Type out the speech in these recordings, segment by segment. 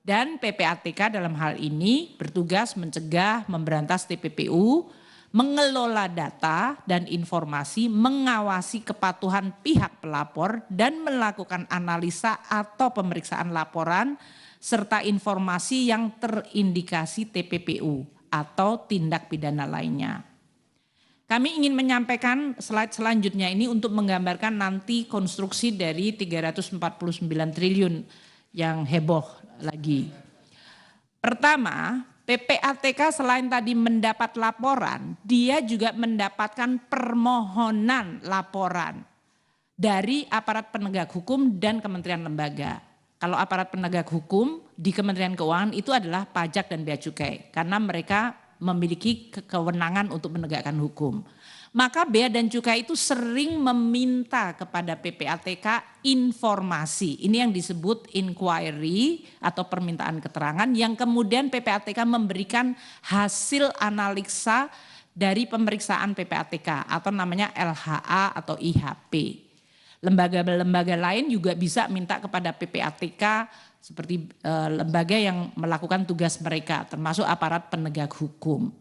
Dan PPATK dalam hal ini bertugas mencegah, memberantas TPPU, mengelola data dan informasi, mengawasi kepatuhan pihak pelapor, dan melakukan analisa atau pemeriksaan laporan, serta informasi yang terindikasi TPPU atau tindak pidana lainnya. Kami ingin menyampaikan slide selanjutnya ini untuk menggambarkan nanti konstruksi dari 349 triliun yang heboh lagi. Pertama, PPATK selain tadi mendapat laporan, dia juga mendapatkan permohonan laporan dari aparat penegak hukum dan kementerian lembaga. Kalau aparat penegak hukum di Kementerian Keuangan itu adalah pajak dan bea cukai, karena mereka memiliki kewenangan untuk menegakkan hukum. Maka bea dan cukai itu sering meminta kepada PPATK informasi. Ini yang disebut inquiry atau permintaan keterangan yang kemudian PPATK memberikan hasil analisa dari pemeriksaan PPATK atau namanya LHA atau IHP. Lembaga-lembaga lain juga bisa minta kepada PPATK seperti lembaga yang melakukan tugas mereka termasuk aparat penegak hukum.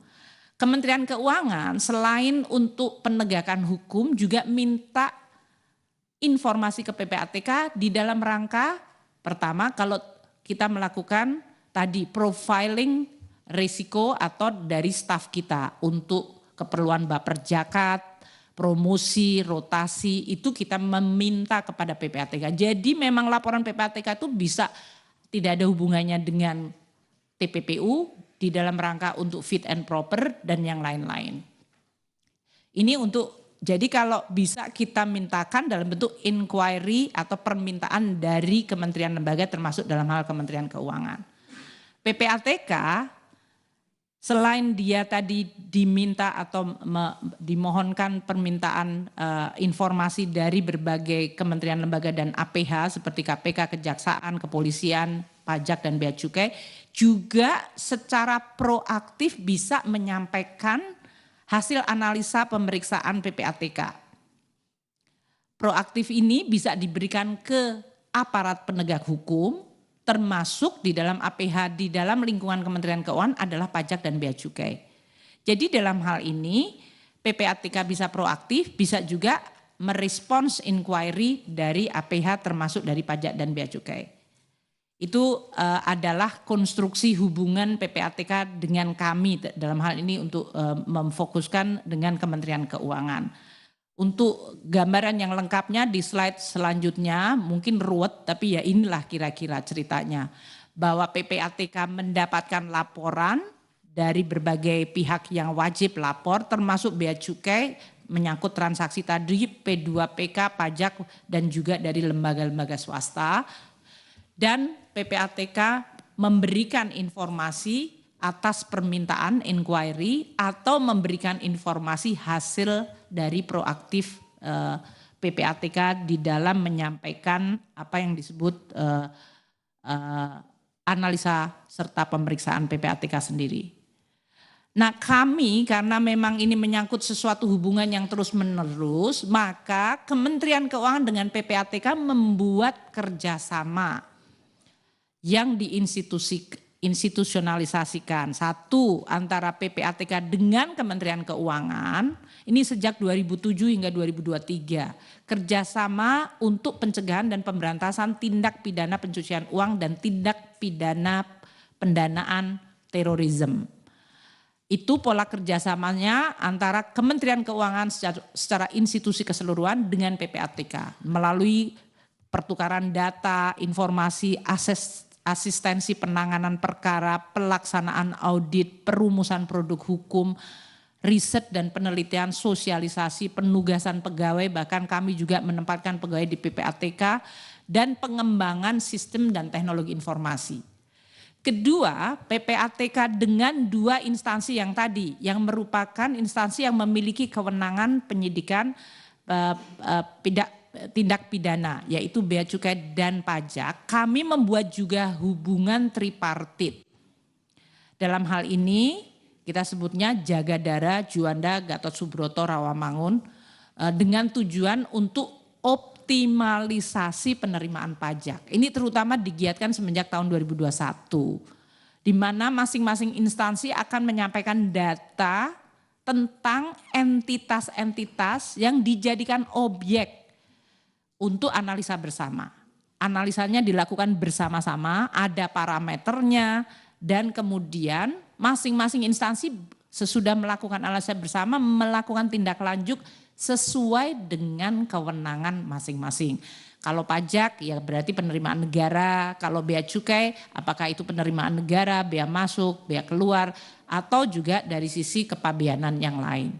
Kementerian Keuangan selain untuk penegakan hukum juga minta informasi ke PPATK di dalam rangka pertama kalau kita melakukan tadi profiling risiko atau dari staf kita untuk keperluan baper zakat, promosi, rotasi itu kita meminta kepada PPATK. Jadi memang laporan PPATK itu bisa tidak ada hubungannya dengan TPPU di dalam rangka untuk fit and proper dan yang lain-lain. Ini jadi kalau bisa kita mintakan dalam bentuk inquiry atau permintaan dari kementerian lembaga termasuk dalam hal Kementerian Keuangan. PPATK selain dia tadi diminta atau dimohonkan permintaan informasi dari berbagai kementerian lembaga dan APH seperti KPK, Kejaksaan, Kepolisian, Pajak dan Bea Cukai, juga secara proaktif bisa menyampaikan hasil analisa pemeriksaan PPATK. Proaktif ini bisa diberikan ke aparat penegak hukum, termasuk di dalam APH di dalam lingkungan Kementerian Keuangan adalah pajak dan bea cukai. Jadi dalam hal ini PPATK bisa proaktif, bisa juga merespons inquiry dari APH termasuk dari pajak dan bea cukai. Itu adalah konstruksi hubungan PPATK dengan kami dalam hal ini untuk memfokuskan dengan Kementerian Keuangan. Untuk gambaran yang lengkapnya di slide selanjutnya mungkin ruwet tapi ya inilah kira-kira ceritanya. Bahwa PPATK mendapatkan laporan dari berbagai pihak yang wajib lapor termasuk bea cukai menyangkut transaksi tadi P2PK, pajak dan juga dari lembaga-lembaga swasta. Dan PPATK memberikan informasi atas permintaan inquiry atau memberikan informasi hasil dari proaktif PPATK di dalam menyampaikan apa yang disebut analisa serta pemeriksaan PPATK sendiri. Nah kami karena memang ini menyangkut sesuatu hubungan yang terus menerus, maka Kementerian Keuangan dengan PPATK membuat kerjasama yang diinstitusionalisasikan. Satu, antara PPATK dengan Kementerian Keuangan, ini sejak 2007 hingga 2023. Kerjasama untuk pencegahan dan pemberantasan tindak pidana pencucian uang dan tindak pidana pendanaan terorisme. Itu pola kerjasamanya antara Kementerian Keuangan secara institusi keseluruhan dengan PPATK. Melalui pertukaran data, informasi, asistensi penanganan perkara, pelaksanaan audit, perumusan produk hukum, riset dan penelitian, sosialisasi, penugasan pegawai, bahkan kami juga menempatkan pegawai di PPATK dan pengembangan sistem dan teknologi informasi. Kedua, PPATK dengan dua instansi yang tadi, yang merupakan instansi yang memiliki kewenangan penyidikan tindak pidana yaitu bea cukai dan pajak, kami membuat juga hubungan tripartit. Dalam hal ini kita sebutnya Jagadara, Juanda, Gatot Subroto, Rawamangun dengan tujuan untuk optimalisasi penerimaan pajak. Ini terutama digiatkan semenjak tahun 2021, di mana masing-masing instansi akan menyampaikan data tentang entitas-entitas yang dijadikan objek untuk analisa bersama. Analisanya dilakukan bersama-sama, ada parameternya, dan kemudian masing-masing instansi sesudah melakukan analisa bersama melakukan tindak lanjut sesuai dengan kewenangan masing-masing. Kalau pajak ya berarti penerimaan negara, kalau bea cukai apakah itu penerimaan negara, bea masuk, bea keluar, atau juga dari sisi kepabeanan yang lain.